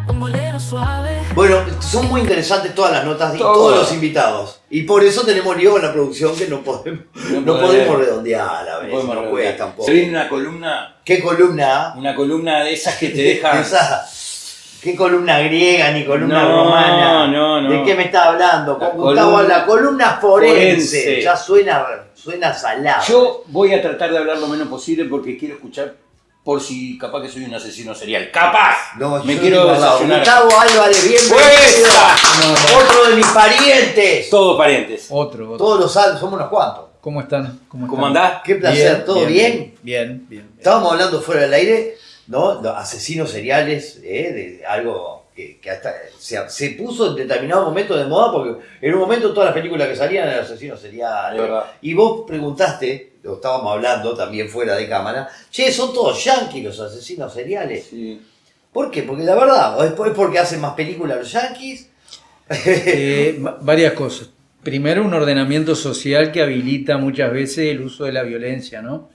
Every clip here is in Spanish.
Un bolero suave. Bueno, son muy interesantes todas las notas y Todo. todos los invitados. Y por eso tenemos lío con la producción que no podemos redondear a veces, no puede tampoco. Se viene una columna. ¿Qué columna? Una columna de esas que te deja. ¿Qué columna griega ni columna romana? No. ¿De qué me está hablando? La Con Gustavo, la columna forense. forense. Ya suena salado. Yo voy a tratar de hablar lo menos posible porque quiero escuchar por si capaz que soy un asesino serial. ¡Capaz! No, me yo quiero digo al lado. desayunar. Gustavo Álvarez, bienvenido. ¡Fuerza! Otro de mis parientes. Todos parientes. Otro. Todos los años, somos unos cuantos. ¿Cómo están? ¿Cómo andás? Qué placer, ¿todo bien? Bien. Estábamos hablando fuera del aire, ¿no? Los asesinos seriales, de algo que hasta se puso en determinado momento de moda, porque en un momento todas las películas que salían eran asesinos seriales. De verdad. Y vos preguntaste, lo estábamos hablando también fuera de cámara, che, son todos yanquis los asesinos seriales. Sí. ¿Por qué? Porque la verdad, ¿es porque hacen más películas los yanquis? Varias cosas. Primero, un ordenamiento social que habilita muchas veces el uso de la violencia, ¿no?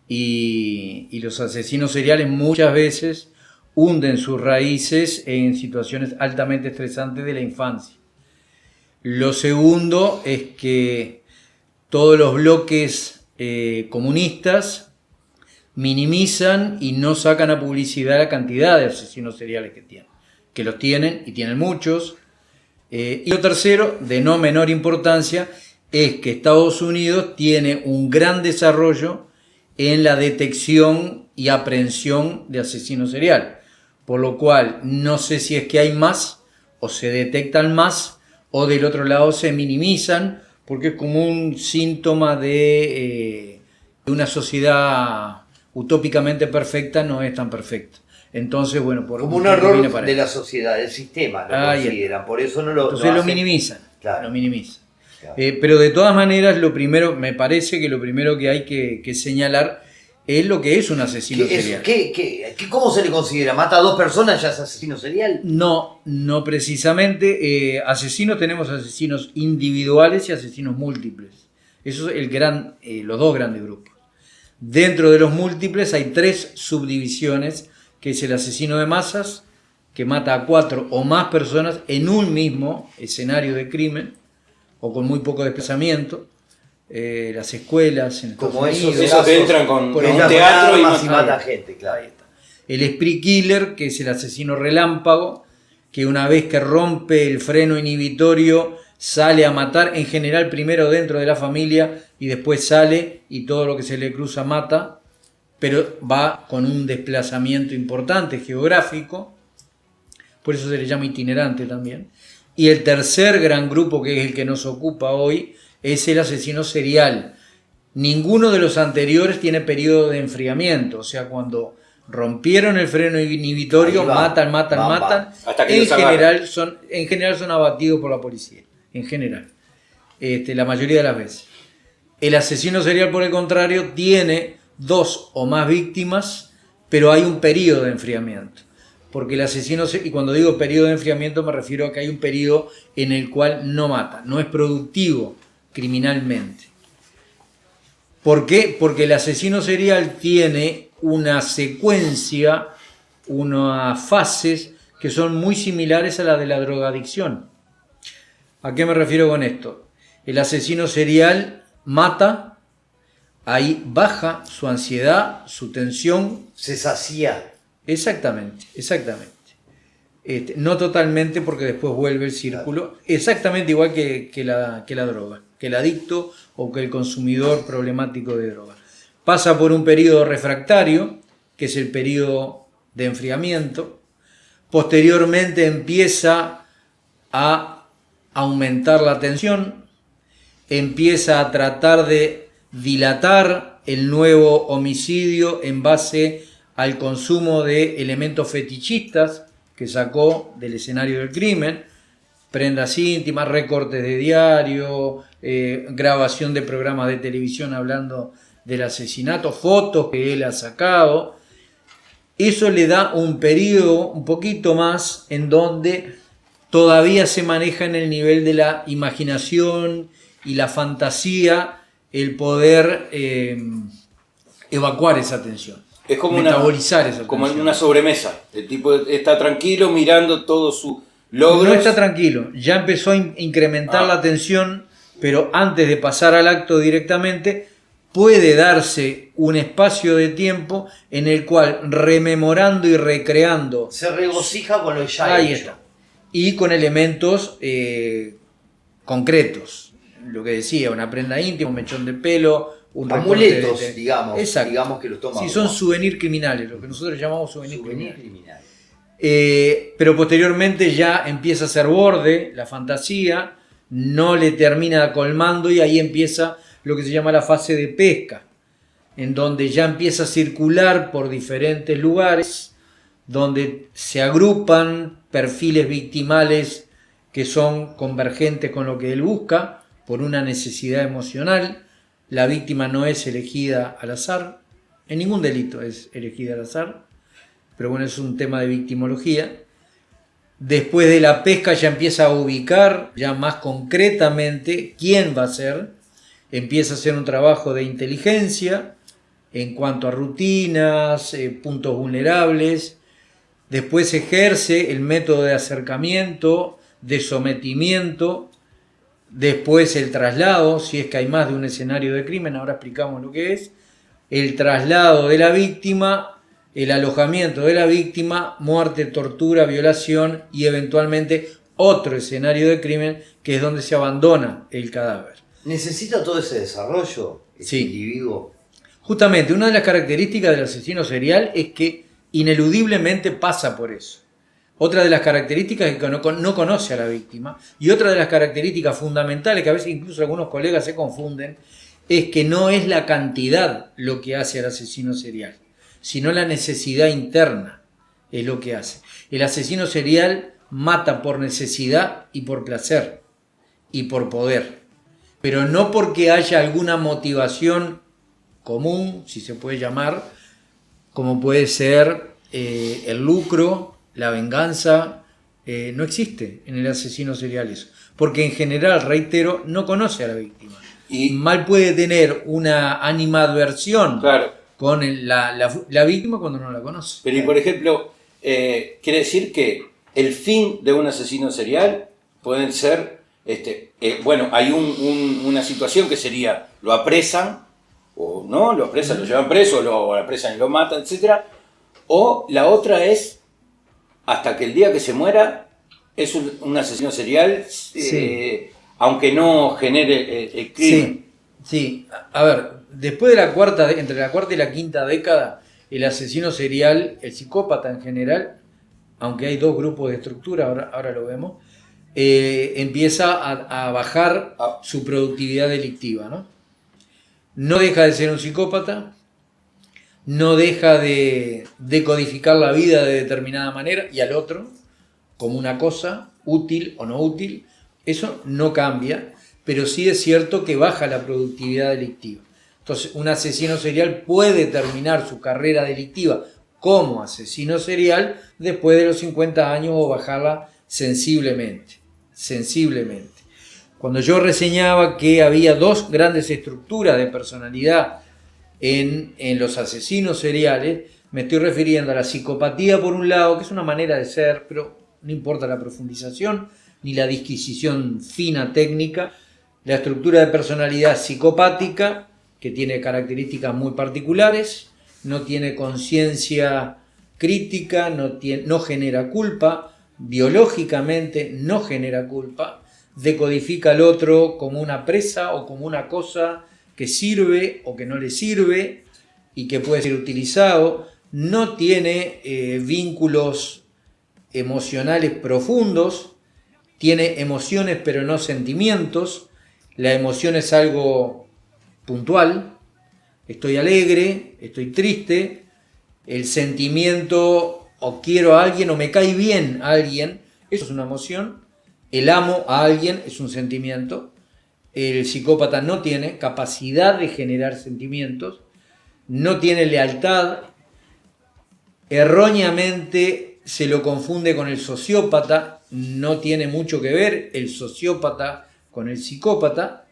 Y los asesinos seriales muchas veces hunden sus raíces en situaciones altamente estresantes de la infancia. Lo segundo es que todos los bloques comunistas minimizan y no sacan a publicidad la cantidad de asesinos seriales que tienen, que los tienen y tienen muchos. Y lo tercero, de no menor importancia, es que Estados Unidos tiene un gran desarrollo en la detección y aprehensión de asesinos seriales. Por lo cual, no sé si es que hay más, o se detectan más, o del otro lado se minimizan, porque es como un síntoma de una sociedad utópicamente perfecta, no es tan perfecta. Entonces, bueno, como un error de la sociedad, del sistema, lo consideran, por eso no lo Entonces no lo hacen. minimizan, Claro. lo minimizan. Claro. Pero de todas maneras, me parece que lo primero que hay que señalar es lo que es un asesino serial. ¿Cómo se le considera? ¿Mata a 2 personas ya es asesino serial? No precisamente. Tenemos asesinos individuales y asesinos múltiples. Eso es los dos grandes grupos. Dentro de los múltiples hay 3 subdivisiones, que es el asesino de masas, que mata a 4 o más personas en un mismo escenario de crimen, o con muy poco desplazamiento. Las escuelas en Estados Unidos. Esos que entran con un entran teatro con armas y matan matan gente, claro. Ahí está. El spree killer, que es el asesino relámpago, que una vez que rompe el freno inhibitorio sale a matar, en general primero dentro de la familia y después sale y todo lo que se le cruza mata, pero va con un desplazamiento importante geográfico, por eso se le llama itinerante también. Y el tercer gran grupo, que es el que nos ocupa hoy, es el asesino serial. Ninguno de los anteriores tiene periodo de enfriamiento, o sea, cuando rompieron el freno inhibitorio, matan. Hasta que en general son abatidos por la policía, en general, la mayoría de las veces. El asesino serial, por el contrario, tiene 2 o más víctimas, pero hay un periodo de enfriamiento. Porque el asesino, y cuando digo periodo de enfriamiento me refiero a que hay un periodo en el cual no mata, no es productivo criminalmente. ¿Por qué? Porque el asesino serial tiene una secuencia, unas fases que son muy similares a la de la drogadicción. ¿A qué me refiero con esto? El asesino serial mata, ahí baja su ansiedad, su tensión. Se sacía. Exactamente. No totalmente, porque después vuelve el círculo, exactamente igual que la droga, que el adicto o que el consumidor problemático de droga. Pasa por un periodo refractario, que es el periodo de enfriamiento. Posteriormente empieza a aumentar la tensión, empieza a tratar de dilatar el nuevo homicidio en base al consumo de elementos fetichistas que sacó del escenario del crimen, prendas íntimas, recortes de diario, grabación de programas de televisión hablando del asesinato, fotos que él ha sacado. Eso le da un periodo un poquito más en donde todavía se maneja en el nivel de la imaginación y la fantasía el poder evacuar esa tensión. Es como metabolizar esa como en tensión. una sobremesa. El tipo está tranquilo mirando todo su logros. No está tranquilo, ya empezó a incrementar la tensión, pero antes de pasar al acto directamente, puede darse un espacio de tiempo en el cual, rememorando y recreando, Se regocija con lo ya ahí hecho. está, y con elementos concretos, lo que decía, una prenda íntima, un mechón de pelo, un Amuletos, recorte de- digamos. Exacto. Digamos que los toma. Sí, son souvenir criminales, lo que nosotros llamamos souvenir souvenir criminales. criminal. Pero posteriormente ya empieza a ser borde, la fantasía, no le termina colmando y ahí empieza lo que se llama la fase de pesca, en donde ya empieza a circular por diferentes lugares, donde se agrupan perfiles victimales que son convergentes con lo que él busca por una necesidad emocional. La víctima no es elegida al azar, en ningún delito es elegida al azar, pero bueno, es un tema de victimología. Después de la pesca ya empieza a ubicar ya más concretamente quién va a ser, empieza a hacer un trabajo de inteligencia en cuanto a rutinas, puntos vulnerables. Después ejerce el método de acercamiento, de sometimiento. Después el traslado, si es que hay más de un escenario de crimen, ahora explicamos lo que es. El traslado de la víctima, el alojamiento de la víctima, muerte, tortura, violación y eventualmente otro escenario de crimen que es donde se abandona el cadáver. ¿Necesita todo ese desarrollo este Sí. individuo? Justamente, una de las características del asesino serial es que ineludiblemente pasa por eso. Otra de las características es que no conoce a la víctima. Y otra de las características fundamentales, que a veces incluso algunos colegas se confunden, es que no es la cantidad lo que hace al asesino serial, sino la necesidad interna es lo que hace. El asesino serial mata por necesidad y por placer y por poder, pero no porque haya alguna motivación común, si se puede llamar, como puede ser el lucro, la venganza. No existe en el asesino serial eso, porque en general, reitero, no conoce a la víctima. Y Mal puede tener una animadversión claro, con la víctima cuando no la conoce. pero y por ejemplo, quiere decir que el fin de un asesino serial pueden ser, bueno, hay una situación que sería, lo apresan, o no, lo apresan, lo llevan preso, lo apresan y lo matan, etcétera. O la otra es, hasta que el día que se muera, es un asesino serial, Sí. aunque no genere el crimen. Sí, a ver, después de entre la cuarta y la quinta década, el asesino serial, el psicópata en general, aunque hay dos grupos de estructura, ahora lo vemos, empieza a bajar su productividad delictiva, ¿no? No deja de ser un psicópata, no deja de codificar la vida de determinada manera y al otro como una cosa útil o no útil. Eso no cambia, pero sí es cierto que baja la productividad delictiva. Entonces, un asesino serial puede terminar su carrera delictiva como asesino serial después de los 50 años o bajarla sensiblemente. Cuando yo reseñaba que había dos grandes estructuras de personalidad en los asesinos seriales, me estoy refiriendo a la psicopatía por un lado, que es una manera de ser, pero no importa la profundización ni la disquisición fina técnica. La estructura de personalidad psicopática, que tiene características muy particulares, no tiene conciencia crítica, no genera culpa, biológicamente no genera culpa, decodifica al otro como una presa o como una cosa que sirve o que no le sirve y que puede ser utilizado, no tiene vínculos emocionales profundos, tiene emociones pero no sentimientos. La emoción es algo puntual, estoy alegre, estoy triste. El sentimiento, o quiero a alguien o me cae bien a alguien, eso es una emoción. El amo a alguien es un sentimiento. El psicópata no tiene capacidad de generar sentimientos, no tiene lealtad. Erróneamente se lo confunde con el sociópata, no tiene mucho que ver el sociópata con el psicópata,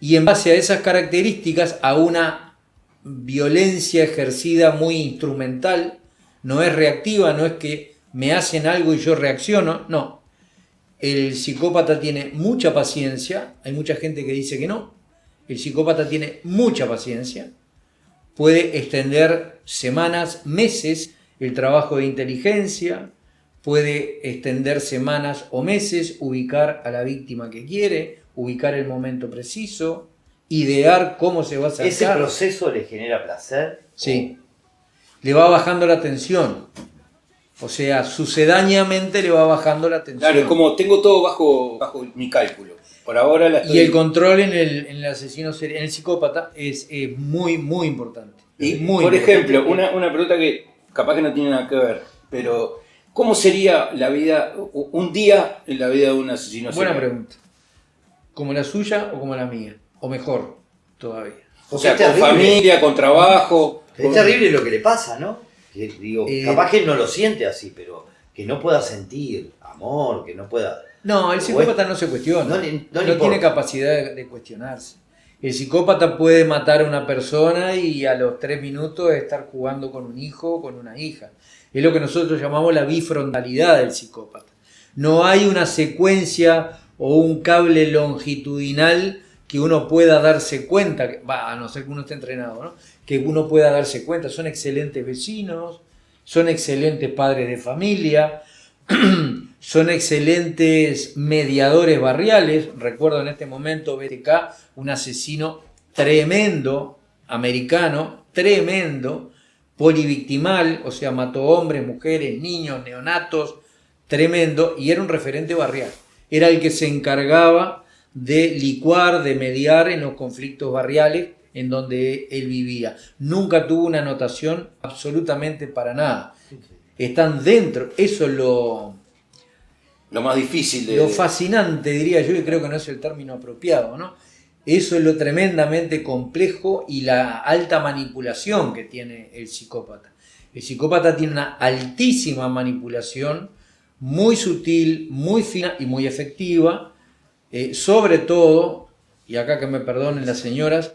y en base a esas características, a una violencia ejercida muy instrumental, no es reactiva, no es que me hacen algo y yo reacciono, no. El psicópata tiene mucha paciencia, hay mucha gente que dice que no. El psicópata tiene mucha paciencia, puede extender semanas, meses el trabajo de inteligencia, puede extender semanas o meses, ubicar a la víctima que quiere, ubicar el momento preciso, idear cómo se va a acercar. ¿Ese proceso le genera placer? Sí, le va bajando la tensión. O sea, sucedáneamente le va bajando la tensión. Claro, como tengo todo bajo mi cálculo. Por ahora la estoy... Y el control en el asesino serial, en el psicópata, es muy, muy importante. Y, muy por importante. ejemplo, una pregunta que capaz que no tiene nada que ver, pero ¿cómo sería la vida, un día en la vida de un asesino serial? Buena pregunta. ¿Como la suya o como la mía? O mejor, todavía. O sea, Es con terrible. familia, con trabajo. Es terrible lo que le pasa, ¿no? Que, digo, Eh, capaz que él no lo siente así, pero que no pueda sentir amor, que no pueda... No, el psicópata no se cuestiona. No le no importa. tiene capacidad de cuestionarse. El psicópata puede matar a una persona y a los 3 minutos estar jugando con un hijo o con una hija. Es lo que nosotros llamamos la bifrontalidad del psicópata. No hay una secuencia o un cable longitudinal que uno pueda darse cuenta, a no ser que uno esté entrenado, ¿no? Que uno pueda darse cuenta. Son excelentes vecinos, son excelentes padres de familia, son excelentes mediadores barriales. Recuerdo en este momento BTK, un asesino tremendo, americano, tremendo, polivictimal, o sea, mató hombres, mujeres, niños, neonatos, tremendo, y era un referente barrial. Era el que se encargaba de licuar, de mediar en los conflictos barriales en donde él vivía. Nunca tuvo una anotación absolutamente para nada. Están dentro, eso es lo más difícil de... Lo fascinante, diría yo, y creo que no es el término apropiado, ¿no? Eso es lo tremendamente complejo y la alta manipulación que tiene el psicópata. El psicópata tiene una altísima manipulación, muy sutil, muy fina y muy efectiva, sobre todo, y acá que me perdonen las señoras,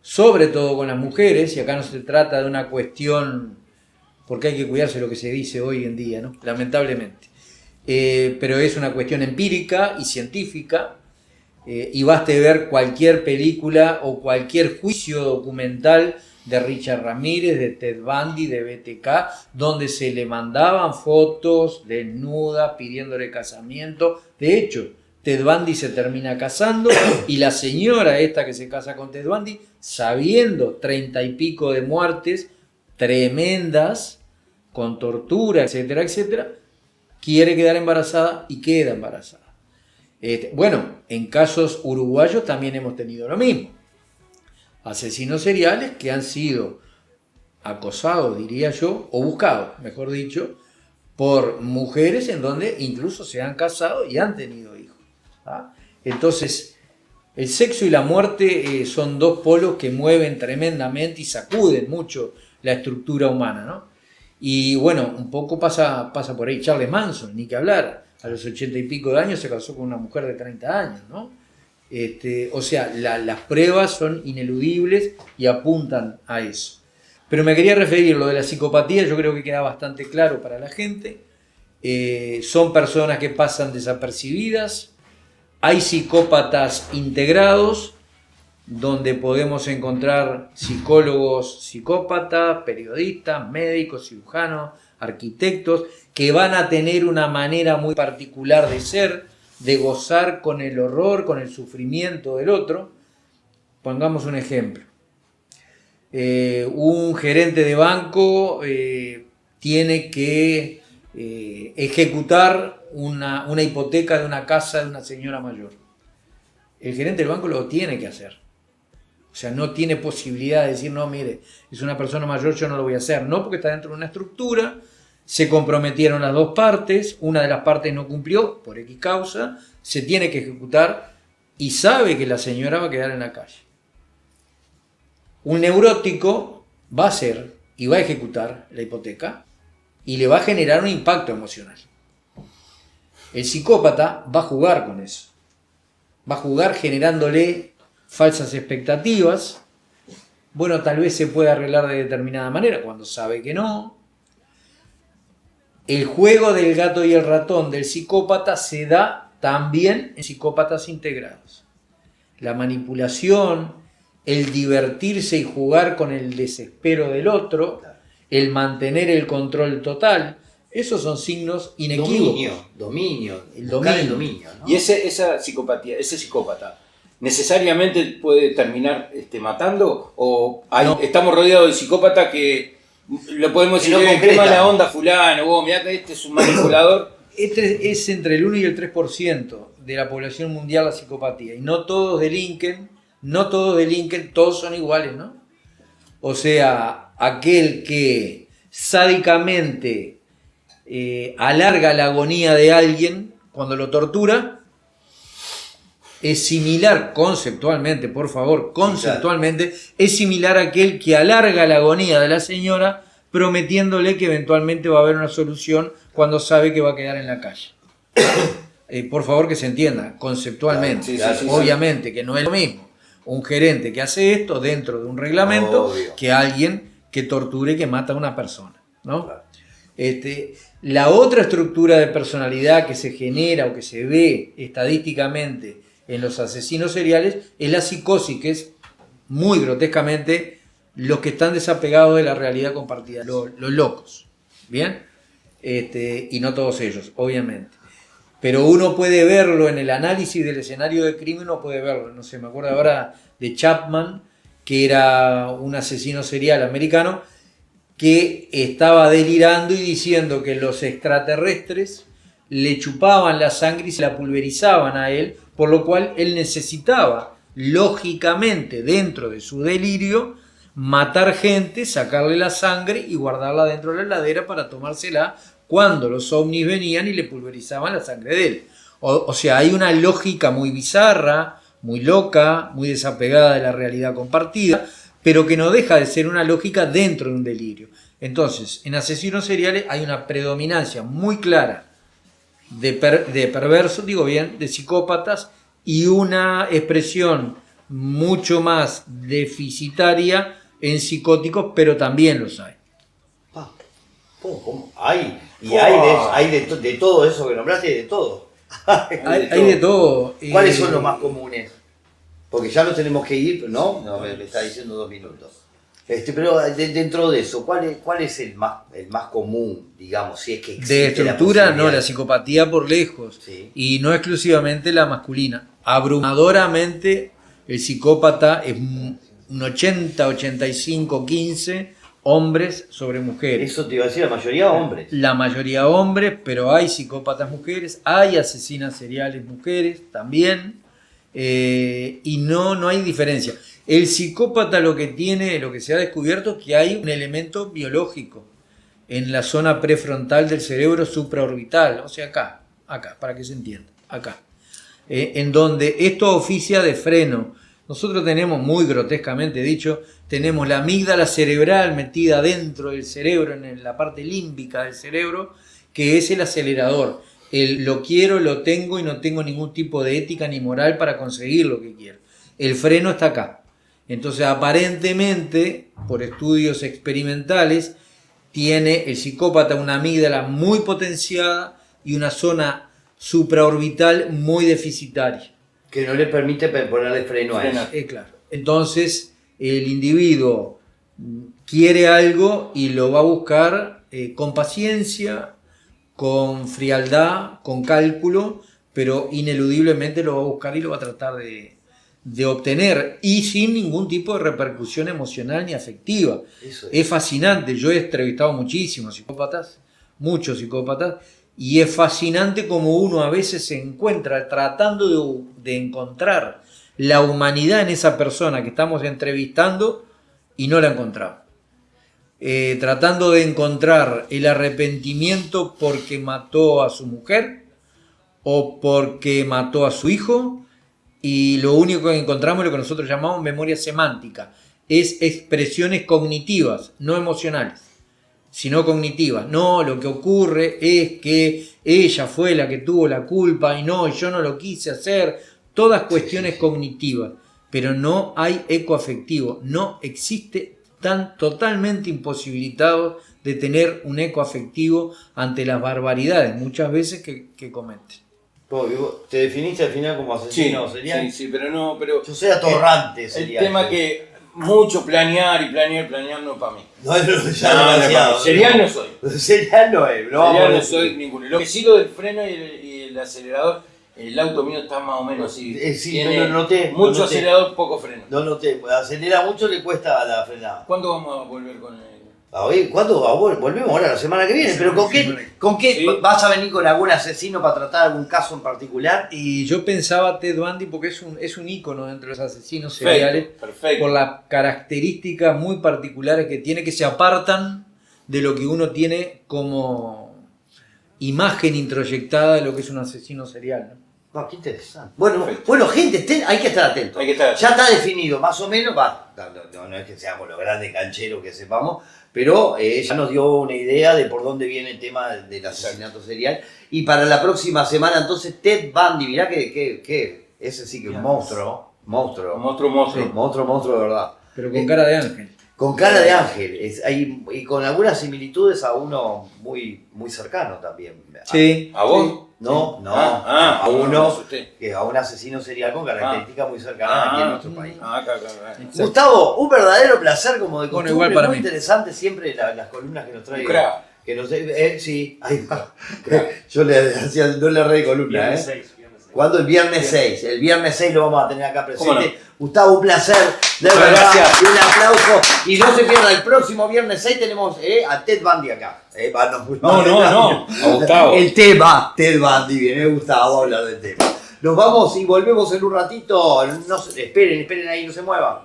sobre todo con las mujeres, y acá no se trata de una cuestión, porque hay que cuidarse lo que se dice hoy en día, ¿no? Lamentablemente. Pero es una cuestión empírica y científica, y baste ver cualquier película o cualquier juicio documental de Richard Ramírez, de Ted Bundy, de BTK, donde se le mandaban fotos desnudas pidiéndole casamiento. De hecho, Ted Bundy se termina casando y la señora esta que se casa con Ted Bundy, sabiendo 30 y pico de muertes tremendas, con tortura, etcétera, etcétera, quiere quedar embarazada y queda embarazada. Bueno, en casos uruguayos también hemos tenido lo mismo. Asesinos seriales que han sido acosados, diría yo, o buscados, mejor dicho, por mujeres en donde incluso se han casado y han tenido hijos. ¿Ah? Entonces, el sexo y la muerte son dos polos que mueven tremendamente y sacuden mucho la estructura humana, ¿no? Y bueno, un poco pasa por ahí. Charles Manson, ni que hablar, a los 80 y pico de años se casó con una mujer de 30 años, ¿no? O sea, las pruebas son ineludibles y apuntan a eso. Pero me quería referir, lo de la psicopatía, yo creo que queda bastante claro para la gente. Son personas que pasan desapercibidas. Hay psicópatas integrados, donde podemos encontrar psicólogos psicópatas, periodistas, médicos, cirujanos, arquitectos, que van a tener una manera muy particular de ser, de gozar con el horror, con el sufrimiento del otro. Pongamos un ejemplo. Un gerente de banco tiene que ejecutar una hipoteca de una casa de una señora mayor. El gerente del banco lo tiene que hacer. O sea, no tiene posibilidad de decir, no, mire, es una persona mayor, yo no lo voy a hacer. No, porque está dentro de una estructura, se comprometieron las dos partes, una de las partes no cumplió por X causa, se tiene que ejecutar y sabe que la señora va a quedar en la calle. Un neurótico va a hacer y va a ejecutar la hipoteca y le va a generar un impacto emocional. El psicópata va a jugar con eso. Va a jugar generándole falsas expectativas, bueno, tal vez se puede arreglar de determinada manera, cuando sabe que no. El juego del gato y el ratón del psicópata se da también en psicópatas integrados. La manipulación, el divertirse y jugar con el desespero del otro, el mantener el control total, esos son signos inequívocos. Dominio. El Buscar el dominio. dominio, ¿no? Y esa psicopatía, ese psicópata, ¿necesariamente puede terminar matando? ¿O No. estamos rodeados de psicópatas que lo podemos Que decir, no qué concretan. mala onda fulano, vos mirá que este es un manipulador? Este es entre el 1 y el 3% de la población mundial la psicopatía. Y no todos delinquen, todos son iguales, ¿no? O sea, aquel que sádicamente alarga la agonía de alguien cuando lo tortura, es similar conceptualmente, por favor, conceptualmente, es similar a aquel que alarga la agonía de la señora prometiéndole que eventualmente va a haber una solución cuando sabe que va a quedar en la calle. Por favor que se entienda, conceptualmente, Claro, sí, obviamente que no es lo mismo un gerente que hace esto dentro de un reglamento Obvio. que alguien que torture y que mata a una persona, ¿no? Claro. La otra estructura de personalidad que se genera o que se ve estadísticamente en los asesinos seriales es la psicosis, que es muy grotescamente los que están desapegados de la realidad compartida, los locos, ¿bien? Y no todos ellos, obviamente. Pero uno puede verlo en el análisis del escenario de crimen, uno puede verlo, no sé, me acuerdo ahora de Chapman, que era un asesino serial americano, que estaba delirando y diciendo que los extraterrestres le chupaban la sangre y se la pulverizaban a él, por lo cual él necesitaba, lógicamente, dentro de su delirio, matar gente, sacarle la sangre y guardarla dentro de la heladera para tomársela cuando los ovnis venían y le pulverizaban la sangre de él. O sea, hay una lógica muy bizarra, muy loca, muy desapegada de la realidad compartida, pero que no deja de ser una lógica dentro de un delirio. Entonces, en asesinos seriales hay una predominancia muy clara de perversos, digo bien, de psicópatas, y una expresión mucho más deficitaria en psicóticos, pero también los hay. ¿Cómo? Hay de todo eso que nombraste, de todo. Hay de todo. ¿Cuáles son los más comunes? Porque ya nos tenemos que ir, ¿no? No, me está diciendo 2 minutos. Pero dentro de eso, ¿cuál es el más común, digamos, si es que existe? De estructura, la no, la psicopatía por lejos. Sí. Y no exclusivamente la masculina. Abrumadoramente el psicópata es un 80, 85, 15 hombres sobre mujeres. Eso te iba a decir, la mayoría hombres. La mayoría hombres, pero hay psicópatas mujeres, hay asesinas seriales mujeres también, y no hay diferencia. El psicópata lo que tiene, lo que se ha descubierto es que hay un elemento biológico en la zona prefrontal del cerebro supraorbital, o sea, acá, para que se entienda, acá, en donde esto oficia de freno. Nosotros tenemos, muy grotescamente dicho, tenemos la amígdala cerebral metida dentro del cerebro, en la parte límbica del cerebro, que es el acelerador. El lo quiero, lo tengo y no tengo ningún tipo de ética ni moral para conseguir lo que quiero. El freno está acá. Entonces, aparentemente, por estudios experimentales, tiene el psicópata una amígdala muy potenciada y una zona supraorbital muy deficitaria. Que no le permite ponerle freno a eso. Claro. Entonces, el individuo quiere algo y lo va a buscar con paciencia, con frialdad, con cálculo, pero ineludiblemente lo va a buscar y lo va a tratar de obtener, y sin ningún tipo de repercusión emocional ni afectiva. Es fascinante. Yo he entrevistado muchísimos psicópatas, muchos psicópatas, y es fascinante como uno a veces se encuentra tratando de encontrar la humanidad en esa persona que estamos entrevistando y no la encontramos. Tratando de encontrar el arrepentimiento porque mató a su mujer o porque mató a su hijo, y lo único que encontramos es lo que nosotros llamamos memoria semántica. Es expresiones cognitivas, no emocionales, sino cognitivas. No, lo que ocurre es que ella fue la que tuvo la culpa y no, yo no lo quise hacer. Todas cuestiones cognitivas. pero no hay eco afectivo, no existe, tan totalmente imposibilitados de tener un eco afectivo ante las barbaridades muchas veces que cometen. ¿Te definiste al final como asesino serial? Sí, pero yo soy atorrante el serial. tema que mucho planear no es para mí. No, ya demasiado. Serial no soy. Serial no es. Serial no soy ninguno. Lo que sí, lo del freno y el acelerador, el auto mío está más o menos así. Sí, tiene lo noté, mucho acelerador, poco freno. No noté, acelera mucho, le cuesta la frenada. ¿Cuándo vamos a volver con él? ¿Cuándo volvemos ahora la semana que viene? ¿Pero con qué Sí. vas a venir con algún asesino para tratar algún caso en particular? Y yo pensaba Ted Bundy porque es un ícono dentro de los asesinos seriales, Perfecto. por las características muy particulares que tiene, que se apartan de lo que uno tiene como imagen introyectada de lo que es un asesino serial, ¿no? Qué interesante. Bueno, gente, hay que estar atentos. Ya está definido, más o menos, no es que seamos los grandes cancheros que sepamos, pero ya nos dio una idea de por dónde viene el tema del asesinato serial. Y para la próxima semana, entonces, Ted Bundy, mirá que ese sí que es un monstruo. Monstruo de verdad. Pero con cara de ángel. Con cara de ángel, y con algunas similitudes a uno muy, muy cercano también. Sí. ¿A vos? No, a un asesino serial con características muy cercanas aquí en nuestro país. Claro. Gustavo, un verdadero placer como de costumbre, igual para muy mí. interesante siempre las columnas que nos trae. Crack. Sí, ahí va. Yo no le reí columna, Viernes 6. ¿Cuándo? El viernes 6. El viernes 6 lo vamos a tener acá presente. No? Gustavo, un placer. De Muchas verdad. gracias. Y un aplauso. Y no se pierda, el próximo viernes 6 tenemos a Ted Bundy acá. No. A Gustavo. El tema, Ted Bundy, viene Gustavo a hablar del tema. Nos vamos y volvemos en un ratito. Esperen ahí, no se muevan.